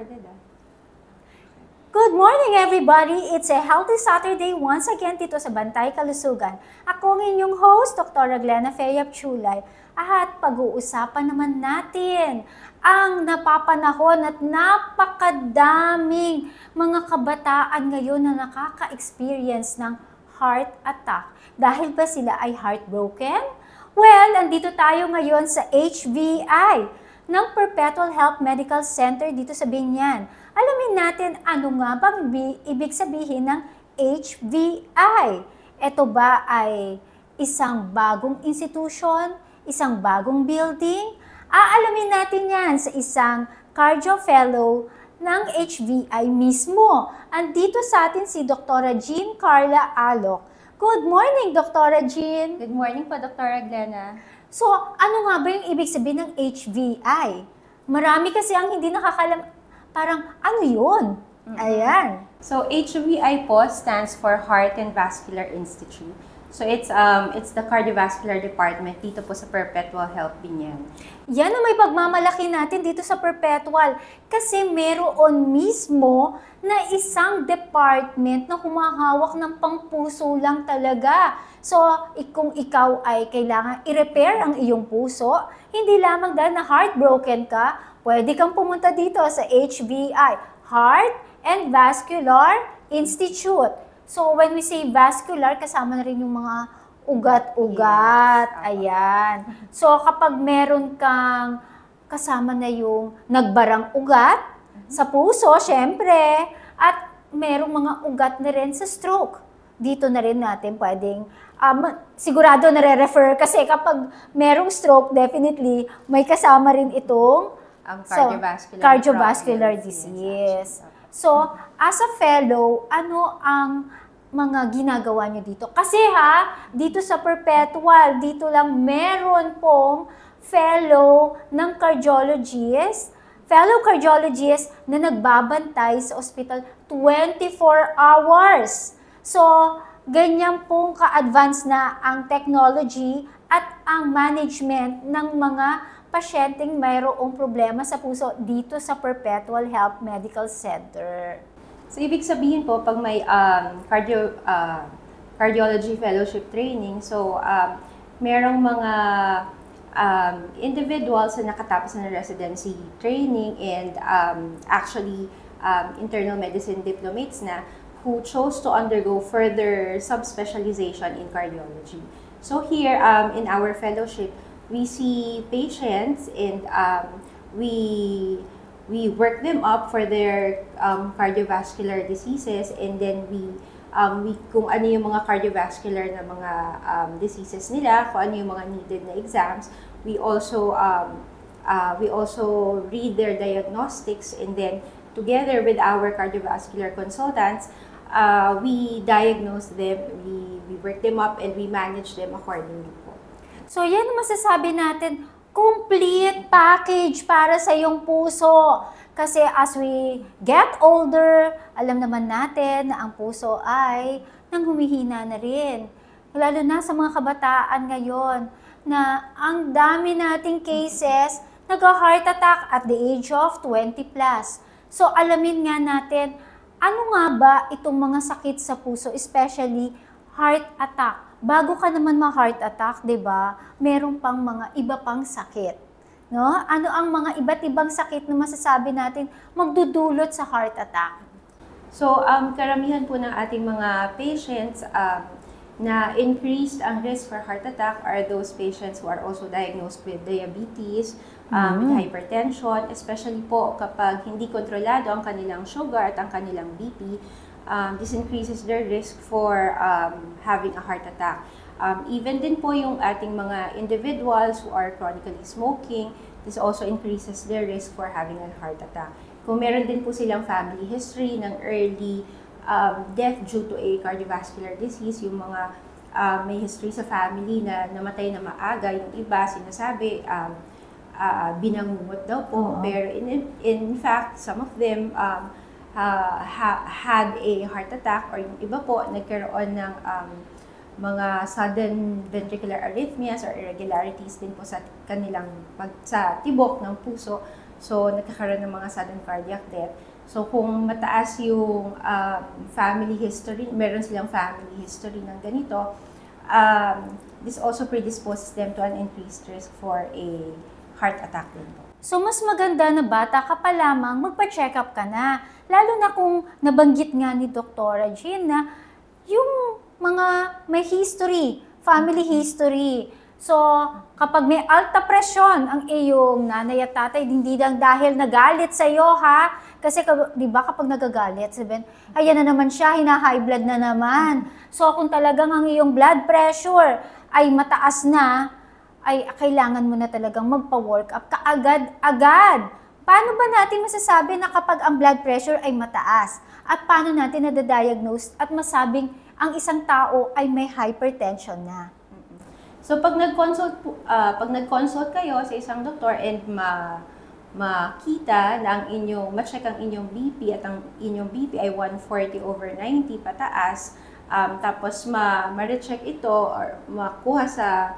recorded Good morning everybody! It's a healthy Saturday once again dito sa Bantay Kalusugan. Ako ang inyong host, Dr. Glena Feyap Chulay. At pag-uusapan naman natin ang napapanahon at napakadaming mga kabataan ngayon na nakaka-experience ng heart attack. Dahil ba sila ay heartbroken? Well, andito tayo ngayon sa HVI ng Perpetual Health Medical Center dito sa Binyan. Alamin natin ano nga bang ibig sabihin ng HVI. Ito ba ay isang bagong institution, isang bagong building? Aalamin natin yan sa isang cardio fellow ng HVI mismo. Andito sa atin si Dr. Jean Carla Alok. Good morning, Dr. Jean. Good morning po, Dr. Glena. So, ano nga ba yung ibig sabihin ng HVI? Marami kasi ang hindi nakakalam, parang ano yun? Ayan. So, HVI po stands for Heart and Vascular Institute. So, it's the cardiovascular department dito po sa Perpetual Health Binyan. Yan ang may pagmamalaki natin dito sa Perpetual kasi meron mismo na isang department na humahawak ng pangpuso lang talaga. So, kung ikaw ay kailangan i-repair ang iyong puso, hindi lamang dahil na heartbroken ka, pwede kang pumunta dito sa HVI, Heart and Vascular Institute. So, when we say vascular, kasama na rin yung mga ugat-ugat. Yes. Ayan. So, kapag meron kang kasama na yung nagbarang ugat sa puso, syempre, at merong mga ugat na rin sa stroke. Dito na rin natin pwedeng, sigurado nare-refer kasi kapag merong stroke, definitely, may kasama rin itong cardiovascular disease. So, as a fellow, ano ang mga ginagawa nyo dito? Kasi dito sa Perpetual, dito lang meron pong fellow ng cardiologist, na nagbabantay sa ospital 24 hours. So, ganyan pong ka-advance na ang technology at ang management ng mga pasyenteng mayroong problema sa puso dito sa Perpetual Health Medical Center. So, ibig sabihin po, pag may cardiology fellowship training, so, merong mga individuals na nakatapos na residency training and actually internal medicine diplomates na who chose to undergo further subspecialization in cardiology. So, here in our fellowship, we see patients and we work them up for their cardiovascular diseases, and then we kung ano yung mga cardiovascular na mga diseases nila, kung ano yung mga needed na exams, we also read their diagnostics, and then together with our cardiovascular consultants, we diagnose them, we work them up, and we manage them accordingly po. So, yan ang masasabi natin, complete package para sa iyong puso. Kasi as we get older, alam naman natin na ang puso ay humihina na rin. Lalo na sa mga kabataan ngayon na ang dami nating cases nag-heart attack at the age of 20 plus. So, alamin nga natin, ano nga ba itong mga sakit sa puso, especially heart attack? Bago ka naman ma-heart attack, 'di ba? Meron pang mga iba pang sakit, no? Ano ang mga iba't ibang sakit na masasabi natin magdudulot sa heart attack? So, karamihan po ng ating mga patients na increased ang risk for heart attack are those patients who are also diagnosed with diabetes, with hypertension, especially po kapag hindi kontrolado ang kanilang sugar at ang kanilang BP. This increases their risk for having a heart attack. Even din po yung ating mga individuals who are chronically smoking, this also increases their risk for having a heart attack. Kung meron din po silang family history ng early death due to a cardiovascular disease, yung mga may history sa family na namatay na maaga, yung iba sinasabi binangungot daw po, pero in fact, some of them had a heart attack, or yung iba po nagkaroon ng mga sudden ventricular arrhythmias or irregularities din po sa kanilang sa tibok ng puso So, nagkakaroon ng mga sudden cardiac death. So, kung mataas yung family history, meron silang family history ng ganito, this also predisposes them to an increased risk for a heart attack din po. So, mas maganda na bata ka pa lamang, magpa-check up ka na. Lalo na kung nabanggit nga ni Dr. Jean na yung mga may history, family history. So, kapag may alta presyon ang iyong nanay at tatay, hindi lang dahil nagalit sa iyo, ha? Kasi, di ba, kapag nagagalit, sabihin, ayan na naman siya, hina-high blood na naman. So, kung talagang ang iyong blood pressure ay mataas na, ay kailangan mo na talagang magpa-work up kaagad-agad. Paano ba natin masasabi na kapag ang blood pressure ay mataas? At paano natin nadadiagnose at masabing ang isang tao ay may hypertension na? So pag nag-consult kayo sa isang doktor and makita na ma-check ang inyong BP at ang inyong BP ay 140/90 pataas, tapos ma-recheck ito or makuha sa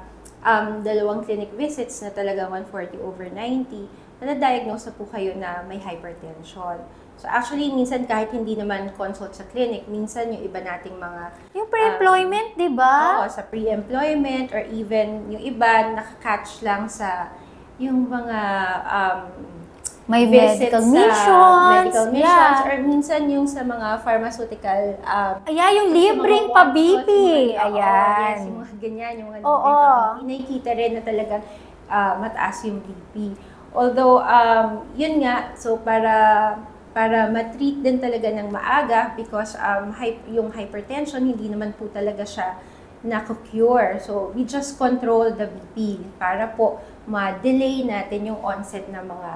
dalawang clinic visits na talaga 140/90, na-diagnose na po kayo na may hypertension. So actually, minsan kahit hindi naman consult sa clinic, minsan yung iba nating mga... Yung pre-employment, di ba? Oo, sa pre-employment or even yung iba nakakatch lang sa yung mga may visits medical missions, medical missions, or minsan yung sa mga pharmaceutical yung libreng pa-BP. Ayan. Yes, yung mga ganyan, yung mga libreng Oo. pa-BP. Nakikita rin na talagang mataas yung BP. Although, yun nga, so para ma-treat din talaga ng maaga because yung hypertension, hindi naman po talaga siya na-cure. So, we just control the BP para po ma-delay natin yung onset ng mga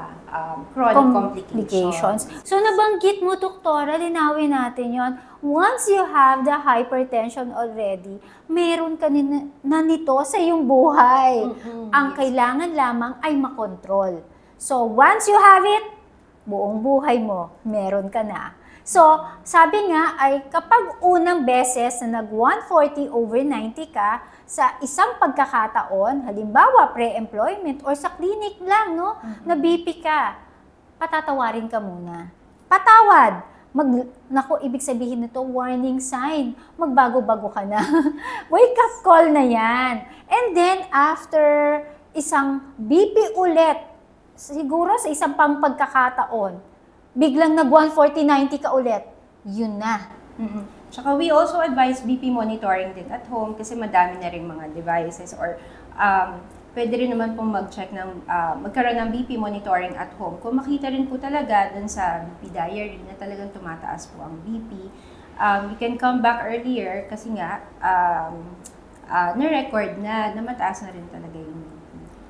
chronic complications. So, nabanggit mo, doktora, linawin natin yon. Once you have the hypertension already, meron ka na nito sa iyong buhay. Ang kailangan lamang ay makontrol. So, once you have it, buong buhay mo, meron ka na. So, sabi nga ay kapag unang beses na nag-140/90 ka sa isang pagkakataon, halimbawa pre-employment or sa clinic lang, no, na BP ka, patatawarin ka muna. Patawad. Naku, ibig sabihin nito, warning sign. Magbago-bago ka na. Wake up call na yan. And then, after isang BP ulit, siguro sa isang pang pagkakataon, biglang nag-140/90 ka ulit, yun na. Tsaka we also advise BP monitoring din at home kasi madami na rin mga devices or pwede rin naman pong mag-check magkaroon ng BP monitoring at home. Kung makita rin po talaga dun sa BP diary na talagang tumataas po ang BP, you can come back earlier kasi nga na-record na mataas na rin talaga yung BP.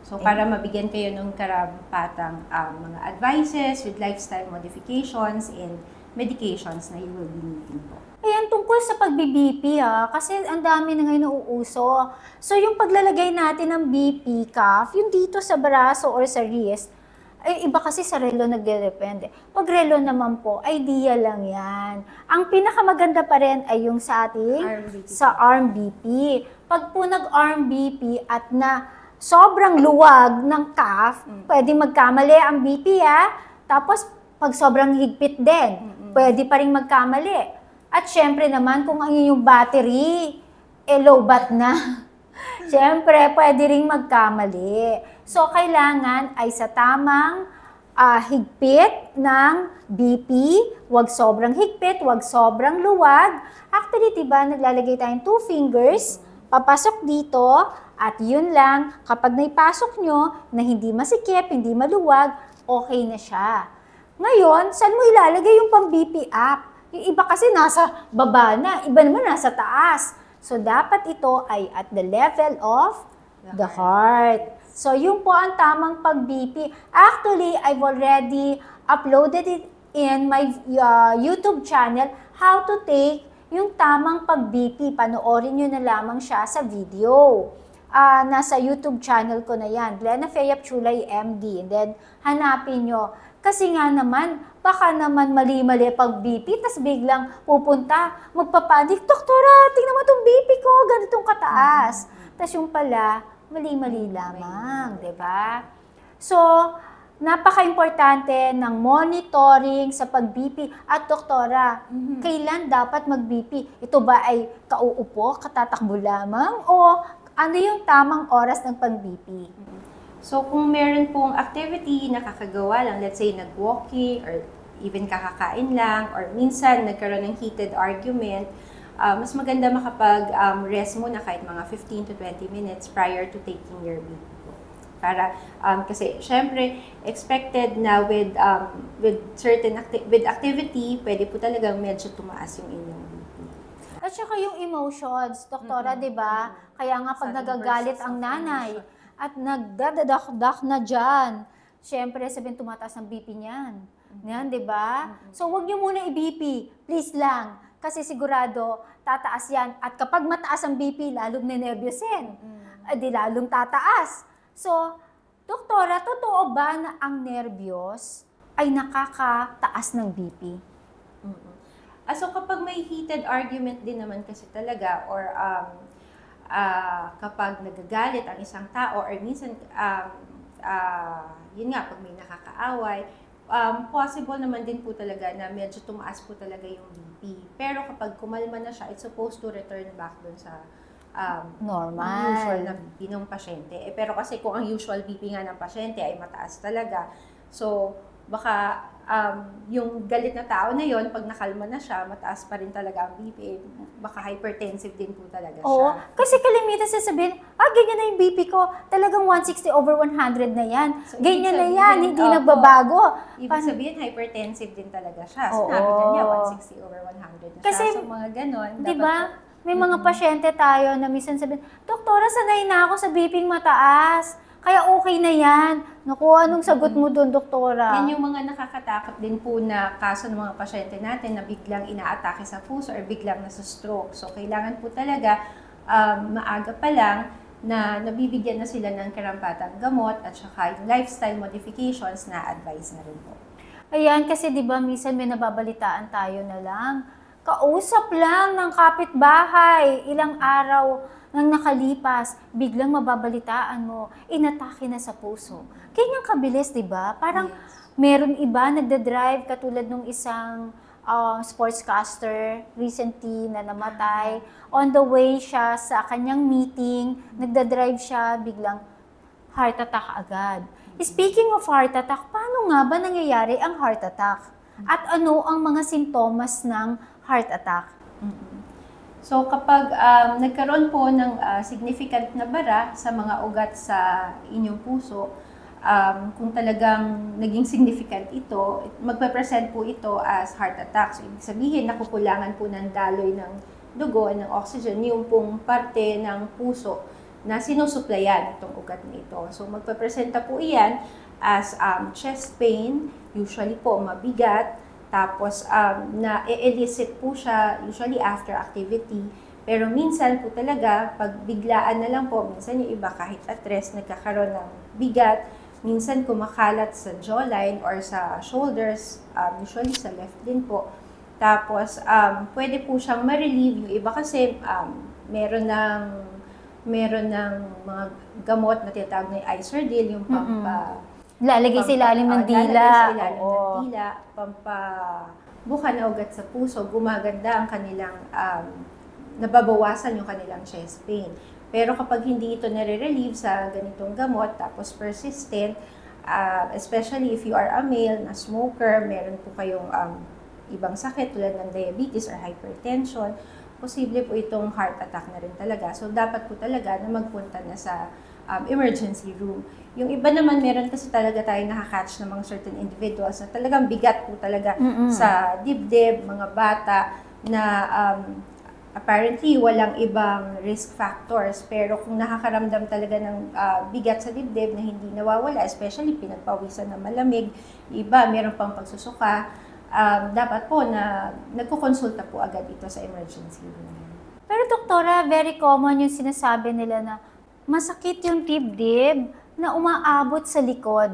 So, para mabigyan kayo ng karapatang mga advices with lifestyle modifications and medications na you will be needing po. Ayan, tungkol sa pag-BP kasi ang dami na ngayon nauuso. So, yung paglalagay natin ng BP cuff, yung dito sa braso or sa wrist, ay iba kasi sa relo nagde-depende. Pag relo naman po, idea lang yan. Ang pinakamaganda pa rin ay yung sa ating arm BP. Pag po nag-arm BP at na sobrang luwag ng cuff, pwede magkamali ang BP Tapos, pag sobrang higpit din, pwede pa rin magkamali. At syempre naman, kung ang iyong battery, low-bat na. Syempre, pwede rin magkamali. So, kailangan ay sa tamang higpit ng BP, wag sobrang higpit, wag sobrang luwag. Actually, diba, naglalagay tayong 2 fingers, papasok dito, at yun lang, kapag naipasok nyo na hindi masikip, hindi maluwag, okay na siya. Ngayon, saan mo ilalagay yung pang-BP app? Yung iba kasi nasa baba na, iba naman nasa taas. So, dapat ito ay at the level of the heart. So, yun po ang tamang pag-BP. Actually, I've already uploaded it in my YouTube channel, how to take yung tamang pag-BP. Panoorin nyo na lamang siya sa video. Nasa YouTube channel ko na yan, Glenna Fea Chulay MD. And then, hanapin nyo. Kasi nga naman, baka naman mali-mali pag BP, tas biglang pupunta, magpapanik, doktora, tingnan mo itong BP ko, ganitong kataas. Tas yung pala, mali-mali lamang, di ba? So, napaka-importante ng monitoring sa pag-BP. At doktora, kailan dapat mag-BP? Ito ba ay kauupo, katatakbo lamang? O ano yung tamang oras ng pag-BP? So kung meron pong activity na kakagawa lang, let's say nag-walking or even kakakain lang, or minsan nagkaroon ng heated argument, mas maganda makapag-rest muna kahit mga 15 to 20 minutes prior to taking your BP. Para, kasi syempre, expected na with certain activity, pwede po talagang medyo tumaas yung inyong BP. At saka yung emotions, doktora, di ba? Kaya nga pag nagagalit ang nanay at nagdadadak na dyan, syempre sabihin tumataas ang BP niyan. Yan, di ba? So, wag niyo muna i-BP. Please lang. Kasi sigurado, tataas yan. At kapag mataas ang BP, lalong nenervyosin. Di lalong tataas. So, doktora, totoo ba na ang nerbiyos ay nakakataas ng BP? So, kapag may heated argument din naman kasi talaga, or kapag nagagalit ang isang tao, or minsan, yun nga, pag may nakakaaway, possible naman din po talaga na medyo tumaas po talaga yung BP. Pero kapag kumalma na siya, it's supposed to return back dun sa normal. Usual na BP ng pasyente. Pero kasi kung ang usual BP nga ng pasyente ay mataas talaga, so baka yung galit na tao na yon, pag nakalma na siya, mataas pa rin talaga ang BP. Baka hypertensive din po talaga siya. Oo, kasi kalimitan sasabihin, ganyan na yung BP ko, talagang 160/100 na yan. So, ganyan na sabihin, yan, hindi nagbabago. Ibig sabihin, hypertensive din talaga siya. Sinabi na niya, 160/100 na kasi, siya. So, mga ganon. Di ba? May mga pasyente tayo na minsan sabihin, doktora, sanay na ako sa BP mataas. Kaya okay na yan. Naku, anong sagot mo doon, doktora? Yan yung mga nakakatakot din po na kaso ng mga pasyente natin na biglang inaatake sa puso or biglang nasa stroke. So, kailangan po talaga maaga pa lang na nabibigyan na sila ng karampatang gamot at saka yung lifestyle modifications na advice na rin po. Ayan, kasi di ba minsan may nababalitaan tayo na lang. Kausap lang ng kapitbahay, ilang araw nang nakalipas, biglang mababalitaan mo, inatake na sa puso. Ganyan kabilis, di ba? Parang meron iba nagdadrive katulad nung isang sportscaster recently na namatay. On the way siya sa kanyang meeting, nagdadrive siya, biglang heart attack agad. Speaking of heart attack, paano nga ba nangyayari ang heart attack? At ano ang mga sintomas ng heart attack? So kapag nagkaroon po ng significant na bara sa mga ugat sa inyong puso, kung talagang naging significant ito, magpe-present po ito as heart attack. So ibig sabihin, nakukulangan po ng daloy ng dugo, ng oxygen, yung pong parte ng puso na sinusuplayan itong ugat na ito. So magpe-presenta po iyan as chest pain, usually po mabigat, tapos, na-elicit po siya usually after activity. Pero minsan po talaga, pag biglaan na lang po, minsan yung iba kahit at rest, nagkakaroon ng bigat. Minsan kumakalat sa jawline or sa shoulders, usually sa left din po. Tapos, pwede po siyang ma-relieve. Yung iba kasi, meron ng mga gamot na tinatawag na Iserdil, yung lalagay sa ilalim ng dila. Lalagay sa ilalim ng dila, pampabuka na ugat sa puso, gumaganda ang kanilang, nababawasan yung kanilang chest pain. Pero kapag hindi ito nare-relieve sa ganitong gamot, tapos persistent, especially if you are a male na smoker, meron po kayong ibang sakit tulad ng diabetes or hypertension, posible po itong heart attack na rin talaga. So, dapat po talaga na magpunta na sa emergency room. Yung iba naman, meron kasi talaga tayo nakakatch ng mga certain individuals na talagang bigat po talaga sa dibdib, mga bata na apparently walang ibang risk factors. Pero kung nakakaramdam talaga ng bigat sa dibdib na hindi nawawala, especially pinagpawisan na malamig, iba meron pang pagsusuka, dapat po na nagkukonsulta po agad ito sa emergency room. Pero doktora, very common yung sinasabi nila na masakit yung dibdib na umaabot sa likod.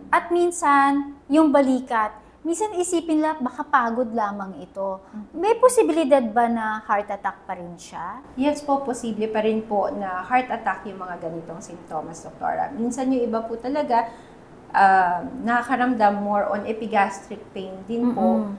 At minsan, yung balikat, minsan isipin lang, baka pagod lamang ito. May posibilidad ba na heart attack pa rin siya? Yes po, posible pa rin po na heart attack yung mga ganitong sintomas, doktora. Minsan yung iba po talaga, nakakaramdam more on epigastric pain din po.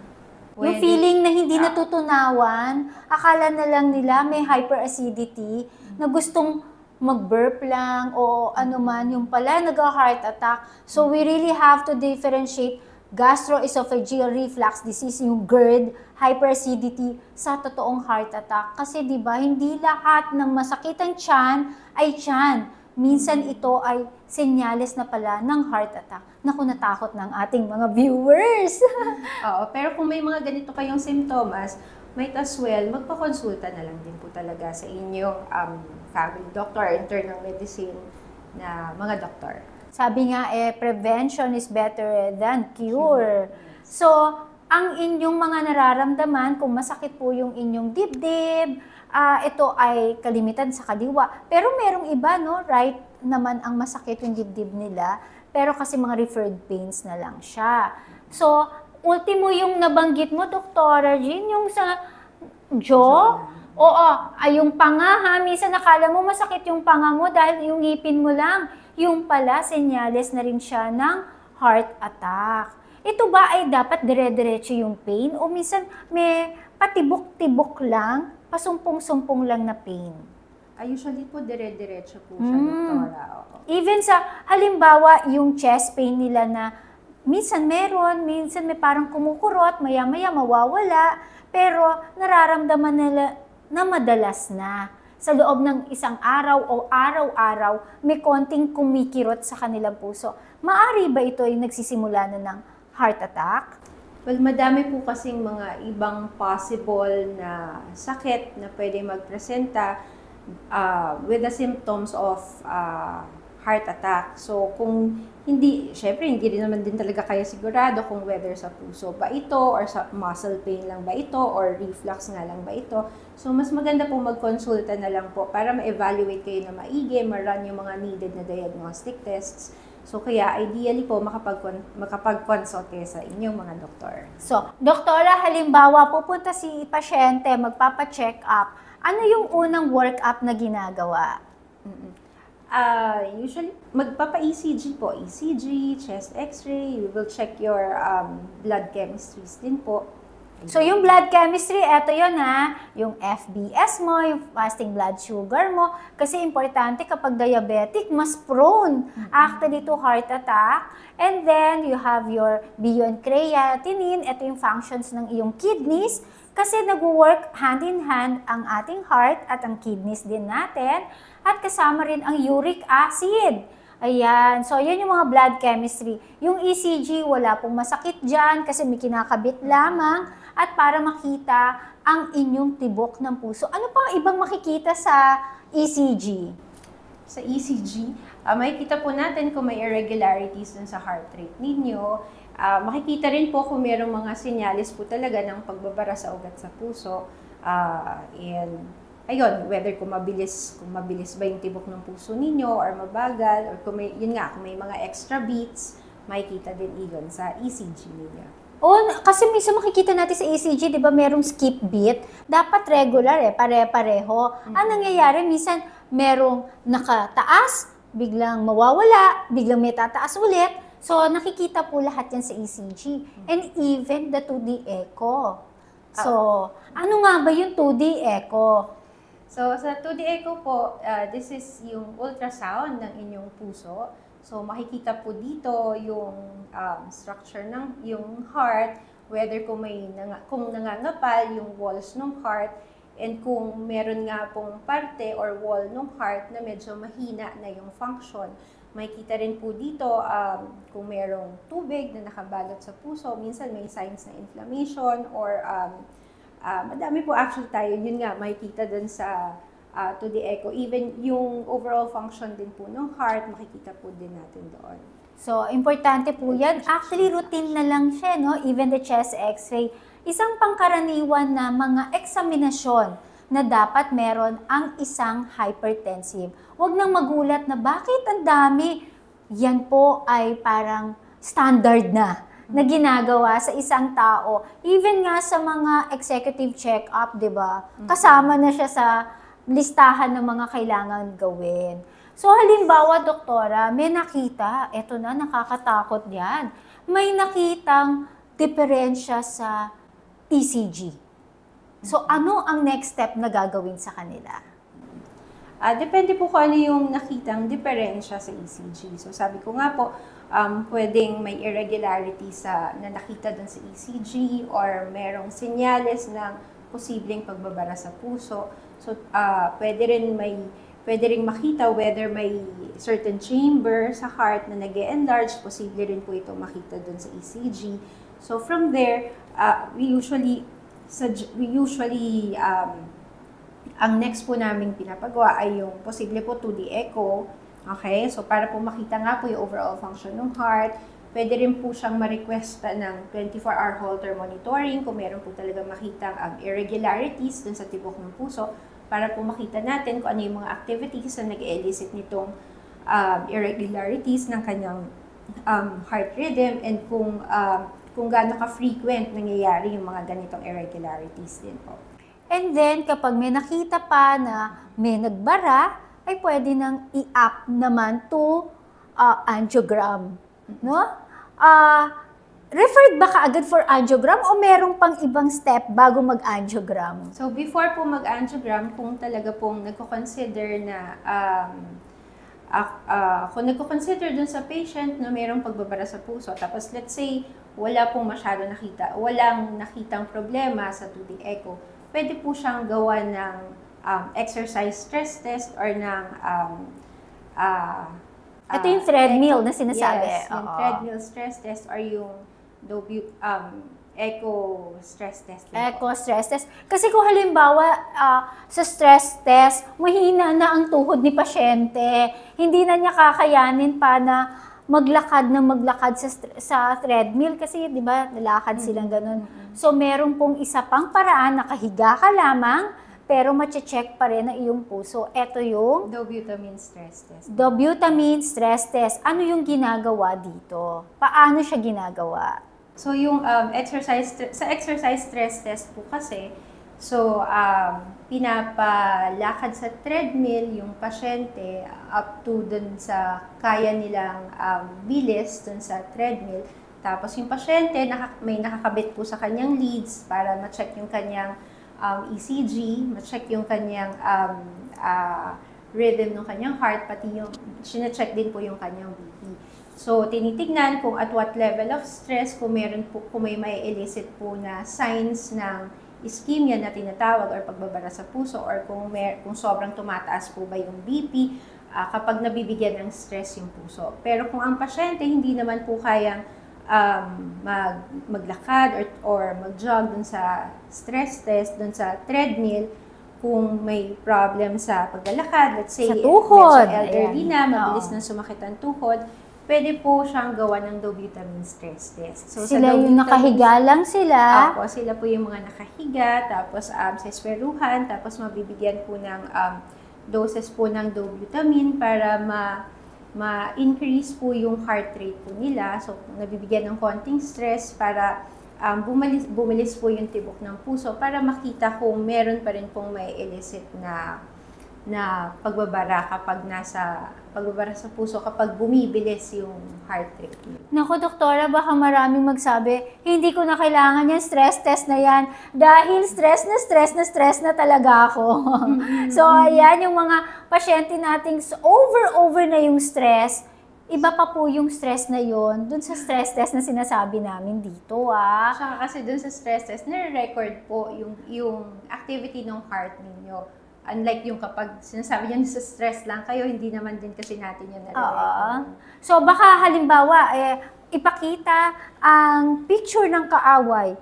Yung feeling na hindi natutunawan, akala na lang nila may hyperacidity, na gustong mag-burp lang o ano man, yung pala nag-heart attack. So we really have to differentiate gastroesophageal reflux disease, yung GERD, hyperacidity, sa totoong heart attack. Kasi di ba hindi lahat ng masakit ang tiyan ay tiyan. Minsan ito ay senyales na pala ng heart attack. Naku, natakot ng ating mga viewers. Oo, pero kung may mga ganito kayong simptomas, might as well, magpakonsulta na lang din po talaga sa inyong family doctor, internal medicine na mga doktor. Sabi nga, prevention is better than cure. So, ang inyong mga nararamdaman, kung masakit po yung inyong dibdib, ito ay kalimitan sa kaliwa. Pero merong iba, no? Right naman ang masakit yung dibdib nila. Pero kasi mga referred pains na lang siya. So, ultimo yung nabanggit mo, Dr. Jean, yung sa jaw. Oo, yung panga ha. Minsan nakala mo masakit yung panga mo dahil yung ngipin mo lang. Yung pala, senyales na rin siya ng heart attack. Ito ba ay dapat dire-diretso yung pain? O minsan may patibok-tibok lang, pasumpong-sumpong lang na pain? Usually po, dire-diretso po siya, doktora. Even sa, halimbawa, yung chest pain nila na minsan meron, minsan may parang kumukurot, maya-maya mawawala, pero nararamdaman nila na madalas na. Sa loob ng isang araw o araw-araw, may konting kumikirot sa kanilang puso. Maari ba ito ay nagsisimula na ng heart attack? Well, madami po kasing mga ibang possible na sakit na pwede magpresenta with the symptoms of heart attack. So, kung hindi, syempre, hindi rin naman din talaga kayo sigurado kung whether sa puso ba ito, or sa muscle pain lang ba ito, or reflux nga lang ba ito. So, mas maganda po magkonsulta na lang po para ma-evaluate kayo na maigi, ma-run yung mga needed na diagnostic tests. So, kaya ideally po makapag-consult kayo sa inyong mga doktor. So, doktora, halimbawa, pupunta si pasyente, magpapa-check up. Ano yung unang workup na ginagawa? Usually, magpapa-ECG po. ECG, chest x-ray, we will check your blood chemistries din po. So, yung blood chemistry, eto yun ha, yung FBS mo, yung fasting blood sugar mo, kasi importante kapag diabetic, mas prone actually to heart attack. And then, you have your beyond creatinine, eto yung functions ng iyong kidneys, kasi nag-work hand in hand ang ating heart at ang kidneys din natin, at kasama rin ang uric acid. Ayan. So, yan yung mga blood chemistry. Yung ECG, wala pong masakit dyan kasi may kinakabit lamang at para makita ang inyong tibok ng puso. Ano pang ibang makikita sa ECG? Sa ECG, makikita po natin kung may irregularities dun sa heart rate ninyo. Makikita rin po kung mayroong mga senyales po talaga ng pagbabara sa ugat sa puso. And ayun, whether kung mabilis ba yung tibok ng puso ninyo or mabagal, or kung may, yun nga, kung may mga extra beats, makikita din iyon sa ECG ninyo. Kasi minsan makikita natin sa ECG, di ba, merong skip beat. Dapat regular pare-pareho. Ang nangyayari, minsan merong nakataas, biglang mawawala, biglang may tataas ulit. So, nakikita po lahat yan sa ECG. And even the 2D echo. So, ano nga ba yung 2D echo? So, sa 2D echo po, this is yung ultrasound ng inyong puso. So, makikita po dito yung structure ng yung heart, whether kung nangangapal yung walls ng heart, and kung meron nga pong parte or wall ng heart na medyo mahina na yung function. Makikita rin po dito kung merong tubig na nakabalot sa puso, minsan may signs na inflammation or madami po actually tayo, yun nga, makikita dun sa 2D echo. Even yung overall function din po ng heart, makikita po din natin doon. So, importante po yan. Actually, routine na lang siya, no? Even the chest x-ray. Isang pangkaraniwan na mga eksaminasyon na dapat meron ang isang hypertensive. Huwag nang magulat na bakit ang dami. Yan po ay parang standard na ginagawa sa isang tao. Even nga sa mga executive check-up, di ba? Kasama na siya sa listahan ng mga kailangan gawin. So halimbawa, doktora, may nakita, eto na, nakakatakot yan. May nakitang diferensya sa ECG. So ano ang next step na gagawin sa kanila? Depende po kung ano yung nakitang diferensya sa ECG. So sabi ko nga po, pwedeng may irregularity na nakita dun sa ECG or merong senyales ng posibleng pagbabara sa puso. So pwede rin makita whether may certain chamber sa heart na nag-e-enlarge, posible rin po ito makita dun sa ECG. So from there, we usually ang next po namin pinapagawa ay yung posible po 2D echo. Okay? So para po makita nga po yung overall function ng heart, pwede rin po siyang ma-requesta ng 24-hour Holter monitoring kung meron po talaga makitang irregularities dun sa tibok ng puso, para po makita natin kung ano yung mga activities na nag-elicit nitong irregularities ng kanyang heart rhythm, and kung gaano ka-frequent nangyayari yung mga ganitong irregularities din po. And then, kapag may nakita pa na may nagbara, ay pwede nang i-up naman to angiogram. No? Referred ba kaagad for angiogram o merong pang ibang step bago mag-angiogram? So, before po mag-angiogram, kung talaga pong nagko-consider na kung nagko-consider dun sa patient na mayroong pagbabara sa puso, tapos let's say wala pong masyado walang nakitang problema sa 2D echo, pwede po siyang gawa ng exercise stress test or ng ito yung treadmill na sinasabi. Yes, yung treadmill stress test or yung echo stress test. Echo stress test. Kasi kung halimbawa sa stress test, mahina na ang tuhod ni pasyente, hindi na niya kakayanin pa na maglakad sa treadmill kasi 'di ba nalakad silang ganun. So meron pong isa pang paraan, nakahiga ka lamang pero mache-check pa rin ang iyong puso. Ito yung dobutamine stress test. Dobutamine stress test. Ano yung ginagawa dito? Paano siya ginagawa? So yung exercise stress test po kasi, so pinapalakad sa treadmill yung pasyente up to dun sa kaya nilang bilis dun sa treadmill. Tapos yung pasyente may nakakabit po sa kanyang leads para ma-check yung kanyang ECG, ma-check yung kanyang rhythm ng kanyang heart, pati yung sina-check din po yung kanyang BP. So, tinitignan kung at what level of stress, kung may elicit po na signs ng ischemia na tinatawag or pagbabara sa puso, or kung sobrang tumataas po ba yung BP kapag nabibigyan ng stress yung puso. Pero kung ang pasyente hindi naman po kayang maglakad or mag-jog dun sa stress test, dun sa treadmill, kung may problem sa paglalakad, let's say, sa tuhod, medyo elderly na, mabilis na sumakit ang tuhod, pwede po siyang gawa ng dobutamine stress test. So, sila yung nakahiga lang sila? Opo, sila po yung mga nakahiga, tapos sa esweruhan, tapos mabibigyan po ng doses po ng dobutamine para ma-increase po yung heart rate po nila. So, nabibigyan ng konting stress para bumilis po yung tibok ng puso para makita kung meron pa rin pong may elicit na pagbabara sa puso kapag bumibilis yung heart rate. Naku, doktora, baka maraming magsabi, hindi ko na kailangan yung stress test na yan dahil stress na talaga ako. So, ayan yung mga pasyente nating over na yung stress. Iba pa po yung stress na yon dun sa stress test na sinasabi namin dito, Saka kasi dun sa stress test, nire-record po yung activity ng heart ninyo. Unlike yung kapag sinasabi niyo sa stress lang kayo, hindi naman din kasi natin yun nare-record. So baka halimbawa, ipakita ang picture ng kaaway,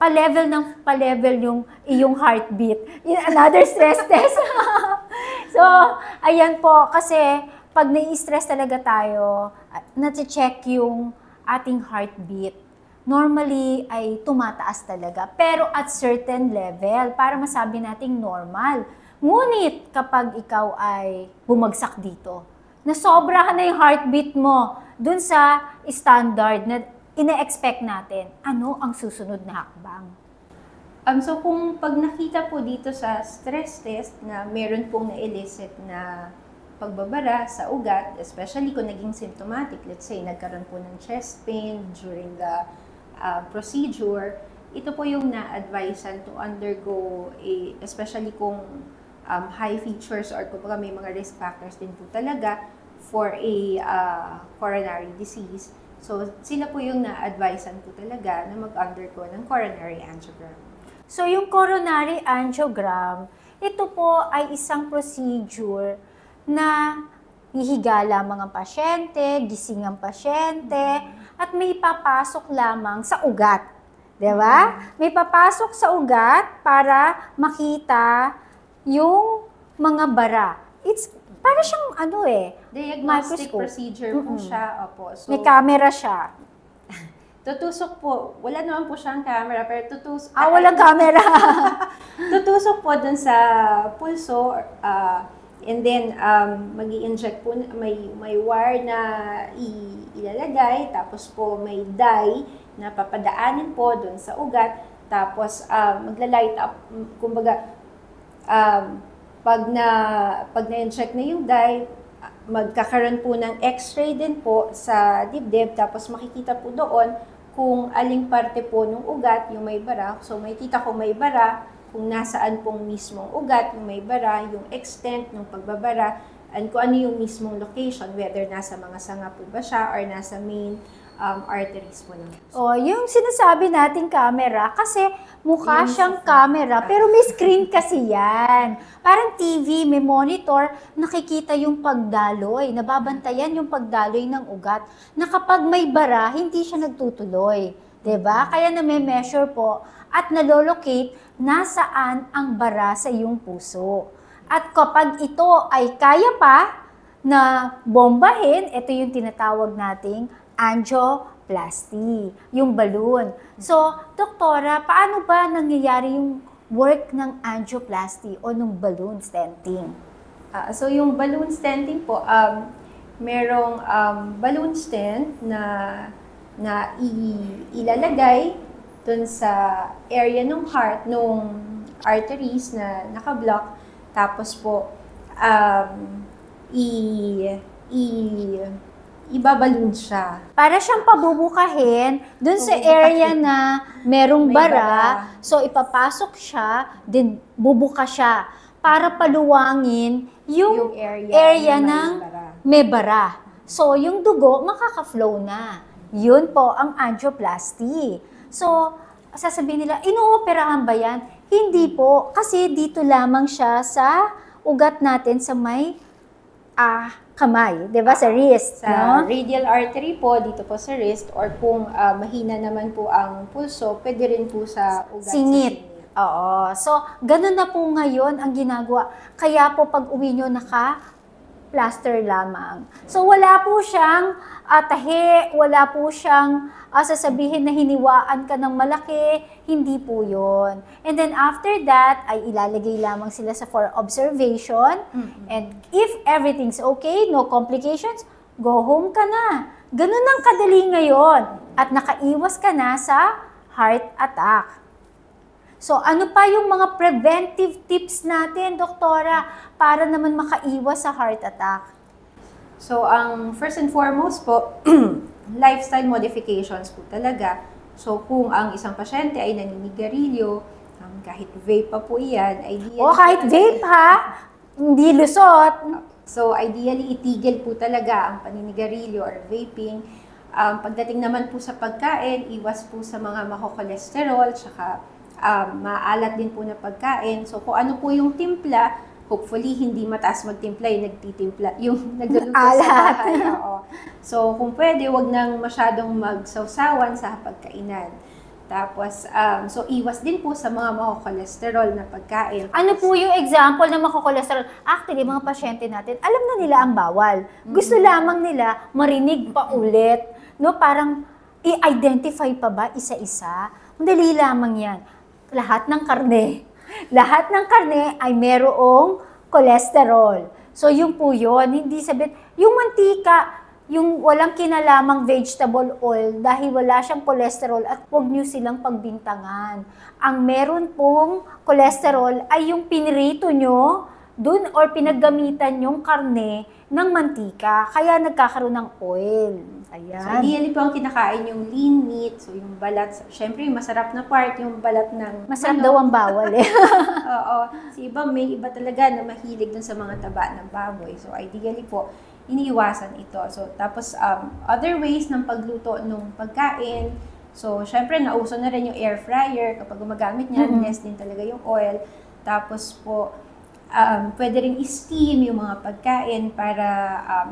pa-level yung iyong heartbeat. Another stress test. So, ayan po, kasi pag nai-stress talaga tayo, nati-check yung ating heartbeat. Normally ay tumataas talaga, pero at certain level para masabi nating normal. Ngunit kapag ikaw ay bumagsak dito, nasobrahan na yung heartbeat mo dun sa standard na ine-expect natin, ano ang susunod na hakbang? So kung pag nakita po dito sa stress test na meron pong na-elicit na pagbabara sa ugat, especially kung naging symptomatic, let's say nagkaroon po ng chest pain during the procedure, ito po yung na-advisean to undergo, especially kung high features or kung may mga risk factors din po talaga for a coronary disease. So, sila po yung na-advisean po talaga na mag-undergo ng coronary angiogram. So, yung coronary angiogram, ito po ay isang procedure na hihiga lamang ang pasyente, gising ang pasyente, at may papasok lamang sa ugat. Diba? May papasok sa ugat para makita yung mga bara. It's para siyang diagnostic procedure po siya. Opo. So, may camera siya. Tutusok po. Wala naman po siyang camera, pero tutusok. Walang camera. Tutusok po dun sa pulso, and then mag-i-inject po, may wire na ilalagay, tapos po may dye na papadaanin po dun sa ugat, tapos magla-light up, kumbaga, pag na-inject na yung dye, magkakaroon po ng x-ray din po sa dibdib, tapos makikita po doon kung aling parte po ng ugat yung may bara. So, makikita kung may bara, kung nasaan pong mismong ugat yung may bara, yung extent ng pagbabara, and kung ano yung mismong location, whether nasa mga sanga po ba siya or nasa main arteries po ng puso. Yung sinasabi nating camera, kasi mukha siyang camera, pero may screen kasi yan. Parang TV, may monitor, nakikita yung pagdaloy, nababantayan yung pagdaloy ng ugat, na kapag may bara, hindi siya nagtutuloy. 'Di ba? Kaya na-measure po at nalolocate nasaan ang bara sa iyong puso. At kapag ito ay kaya pa na bombahin, ito yung tinatawag nating angioplasty, yung balloon. So, doktora, paano ba nangyayari yung work ng angioplasty o ng balloon stenting? So, yung balloon stenting po, merong balloon stent na ilalagay dun sa area ng heart, nung arteries na nakablock, tapos po, ibaballoon siya. Para siyang pabubukahin dun sa area na merong bara. So, ipapasok siya, then bubuka siya para paluwangin yung area ng may bara. So, yung dugo, makaka-flow na. Yun po ang angioplasty. So, sasabihin nila, inooperahan ba yan? Hindi po, kasi dito lamang siya sa ugat natin sa may kamay, 'di ba, sa wrist, sa radial artery po dito po sa wrist, or kung mahina naman po ang pulso, pwede rin po sa ugat singit. Oo. So, ganun na po ngayon ang ginagawa. Kaya po pag uwi nyo, naka-plaster lamang. So, wala po siyang tahi, wala po siyang sasabihin na hiniwaan ka ng malaki. Hindi po yun. And then after that, ay ilalagay lamang sila for observation. And if everything's okay, no complications, go home ka na. Ganun ang kadali ngayon. At nakaiwas ka na sa heart attack. So, ano pa yung mga preventive tips natin, doktora, para naman makaiwas sa heart attack? So, ang first and foremost po, lifestyle modifications po talaga. So, kung ang isang pasyente ay naninigarilyo, kahit vape pa po yan, ideally... kahit vape ha? Hindi lusot. So, ideally, itigil po talaga ang paninigarilyo or vaping. Pagdating naman po sa pagkain, iwas po sa mga makokolesterol, tsaka maalat din po na pagkain. So, kung ano po yung timpla, hopefully, hindi mataas magtimpla, yung nagtitimpla, yung nagluluto sa bahay. So, kung pwede, wag nang masyadong magsawsawan sa pagkainan. Tapos, so iwas din po sa mga makokolesterol na pagkain. Ano po yung example ng makokolesterol? Actually, mga pasyente natin, alam na nila ang bawal. Gusto lamang nila marinig pa ulit. No? Parang i-identify pa ba isa-isa? Madali lamang yan. Lahat ng karne ay merong kolesterol. So, yung po yun, hindi sabihin, yung mantika, yung walang kinalamang vegetable oil dahil wala siyang kolesterol at huwag nyo silang pagbintangan. Ang meron pong kolesterol ay yung pinirito nyo dun or pinaggamitan yung karne ng mantika, kaya nagkakaroon ng oil. So, Ayan. ideally po ang kinakain yung lean meat, so yung balat, syempre yung masarap na part, yung balat ng Masarap daw ang bawal eh. Oo. Si iba, may iba talaga na mahilig dun sa mga taba ng baboy. So, ideally po, iniiwasan ito. So, tapos, other ways ng pagluto ng pagkain. So, syempre, nauso na rin yung air fryer. Kapag gumagamit niya, less din talaga yung oil. Tapos po, pwede rin i-steam yung mga pagkain para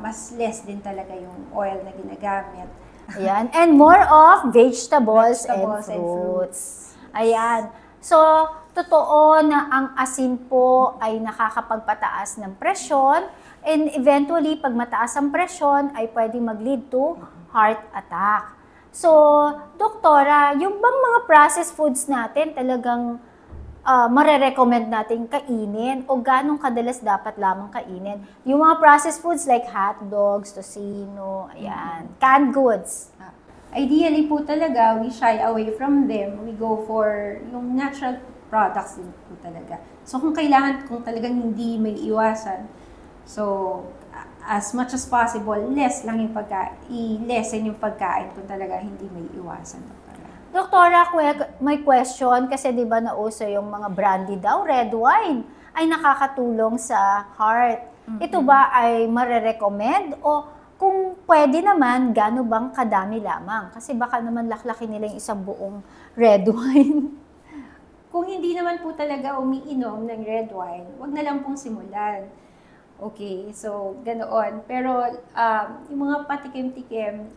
mas less din talaga yung oil na ginagamit. Ayan. And more of vegetables Vegetables and and fruits. Ayan. So, totoo na ang asin po ay nakakapagpataas ng presyon and eventually, pag mataas ang presyon, ay pwedeng mag-lead to heart attack. So, doktora, yung bang mga processed foods natin talagang marerecommend natin kainin o ganong kadalas dapat lamang kainin? Yung mga processed foods like hot dogs, tocino, ayan, canned goods. Ideally po talaga, we shy away from them. We go for yung natural products din po talaga. So kung talagang hindi may iwasan, so as much as possible, i-lessen yung pagkain kung talaga hindi may iwasan. Doktora, may question kasi 'di ba nauso yung mga brandy daw, red wine ay nakakatulong sa heart. Ito ba ay marerecommend o kung pwede naman, gaano bang kadami lamang? Kasi baka naman laklakin nila yung isang buong red wine. Kung hindi naman po talaga umiinom ng red wine, wag na lang pong simulan. Okay, so ganoon. Pero yung mga patikim-tikim,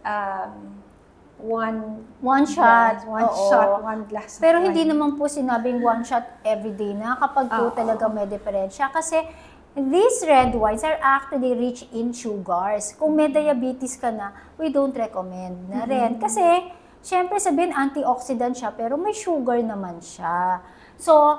One shot. one glass. Pero hindi naman po sinabing one shot everyday na kapag po Oo. talaga may diferensya. Kasi these red wines are actually rich in sugars. Kung may diabetes ka na, we don't recommend na rin. Kasi, syempre sabihin antioxidant siya, pero may sugar naman siya. So,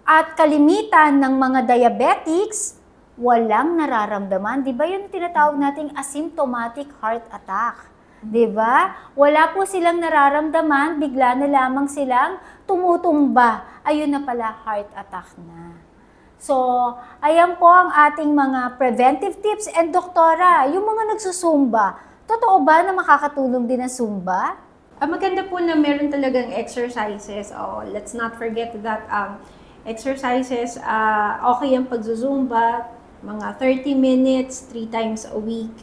at kalimitan ng mga diabetics, walang nararamdaman. Di ba yun tinatawag nating asymptomatic heart attack? Di ba? Wala po silang nararamdaman, bigla na lamang silang tumutumba. Ayun na pala, heart attack na. So, ayan po ang ating mga preventive tips. And doktora, yung mga nagsusumba, totoo ba na makakatulong din ang Zumba? Maganda po na meron talagang exercises. Let's not forget that exercises, okay ang pagzuzumba, mga 30 minutes, 3 times a week.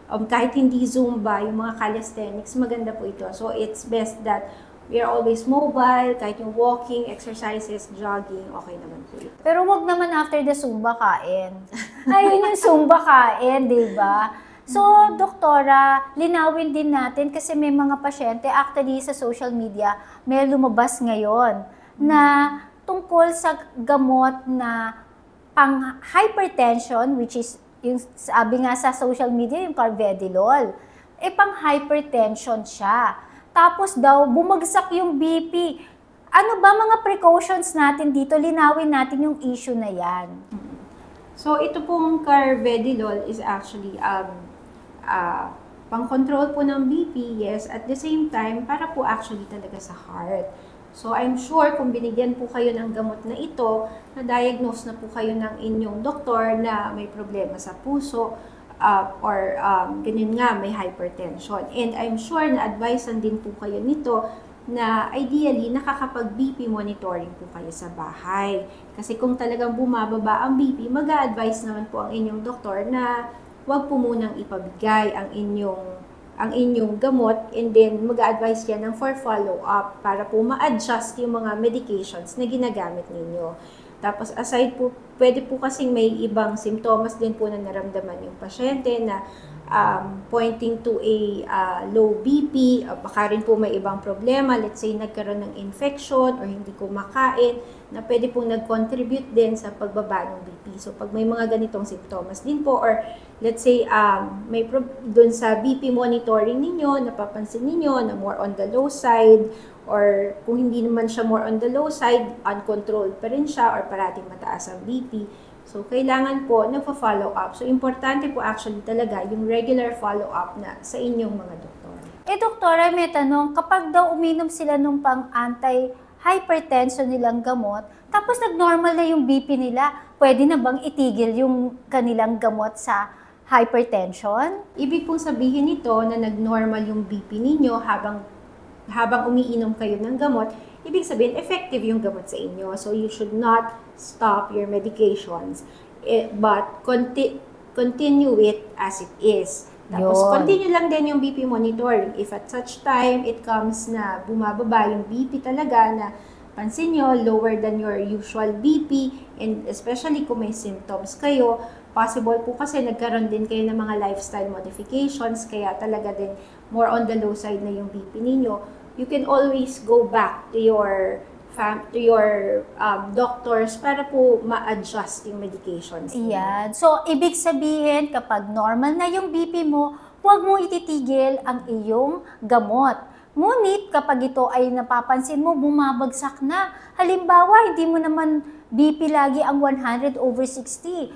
Kahit hindi Zumba, yung mga calisthenics, maganda po ito. So, it's best that we are always mobile, kahit yung walking, exercises, jogging, okay naman po ito. Pero wag naman after the Zumba kain. Ayun yung Zumba kain, di ba? So, doktora, linawin din natin kasi may mga pasyente, actually sa social media, may lumabas ngayon na tungkol sa gamot na pang hypertension, which is yung sabi nga sa social media, yung carvedilol. Pang hypertension siya. Tapos daw, bumagsak yung BP. Ano ba mga precautions natin dito? Linawin natin yung issue na yan. So, ito pong carvedilol is actually pang-control po ng BP, yes. At the same time, para po actually talaga sa heart. So, I'm sure kung binigyan po kayo ng gamot na ito, na-diagnose na po kayo ng inyong doktor na may problema sa puso, or ganyan nga, may hypertension. And I'm sure na advisean din po kayo nito na ideally nakakapag-BP monitoring po kayo sa bahay. Kasi kung talagang bumababa ang BP, mag-a-advise naman po ang inyong doktor na huwag po munang ipabigay ang inyong gamot, and then mag-a-advise yan ng for follow-up para po ma-adjust yung mga medications na ginagamit ninyo. Tapos aside po, pwede po kasing may ibang simptomas din po na naramdaman yung pasyente na pointing to a low BP, baka rin po may ibang problema, let's say nagkaroon ng infection or hindi kumakain, na pwede po nag-contribute din sa pagbaba ng BP. So pag may mga ganitong simptomas din po, or let's say may doon sa BP monitoring ninyo, napapansin ninyo na more on the low side, or kung hindi naman siya more on the low side, uncontrolled pa rin siya, or parating mataas ang BP. So, kailangan po nagpa-follow up. So, importante po actually talaga yung regular follow-up na sa inyong mga doktor. Doktora, may tanong, kapag daw uminom sila nung pang hypertension nilang gamot, tapos nag-normal na yung BP nila, pwede na bang itigil yung kanilang gamot sa hypertension? Ibig pong sabihin nito na nag-normal yung BP ninyo habang umiinom kayo ng gamot, ibig sabihin effective yung gamot sa inyo. So you should not stop your medications, but continue it as it is. Tapos Yun. continue lang din yung BP monitoring. If at such time it comes na bumababa yung BP talaga na pansin nyo, lower than your usual BP, and especially kung may symptoms kayo, possible po kasi nagkaroon din kayo ng mga lifestyle modifications, kaya talaga din more on the low side na yung BP ninyo. You can always go back to your doctors para po ma-adjust yung medications. Yan. So, ibig sabihin, kapag normal na yung BP mo, huwag mo ititigil ang iyong gamot. Ngunit, kapag ito ay napapansin mo, bumabagsak na. Halimbawa, hindi mo naman BP lagi ang 100/60.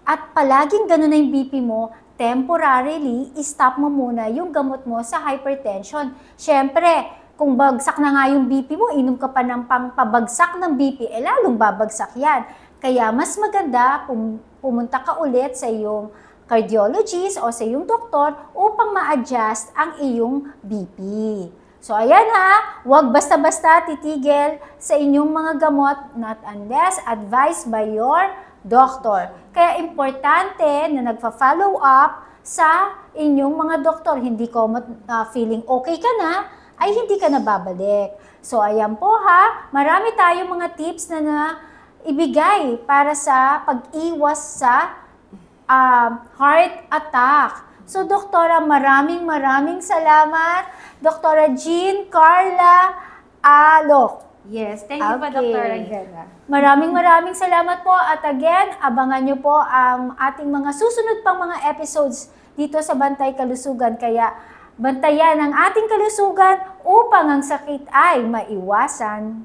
At palaging gano'n na yung BP mo, temporarily, stop mo muna yung gamot mo sa hypertension. Siyempre, kung bagsak na nga yung BP mo, inom ka pa ng pangpabagsak ng BP, lalong babagsak yan. Kaya mas maganda pumunta ka ulit sa iyong cardiologist o sa iyong doktor upang ma-adjust ang iyong BP. So ayan ha, huwag basta-basta titigil sa inyong mga gamot not unless advised by your doctor. Kaya importante na nagpa-follow up sa inyong mga doktor. Hindi ko feeling okay ka na, ay hindi ka na babalik. So ayan po ha, marami tayong mga tips na ibigay para sa pag-iwas sa heart attack. So Doktora, maraming salamat. Doktora Jean Carla Alok. Yes, thank you pa, Dr. Angela. Maraming salamat po. At again, abangan nyo po ang ating mga susunod pang mga episodes dito sa Bantay Kalusugan. Kaya bantayan ang ating kalusugan upang ang sakit ay maiwasan.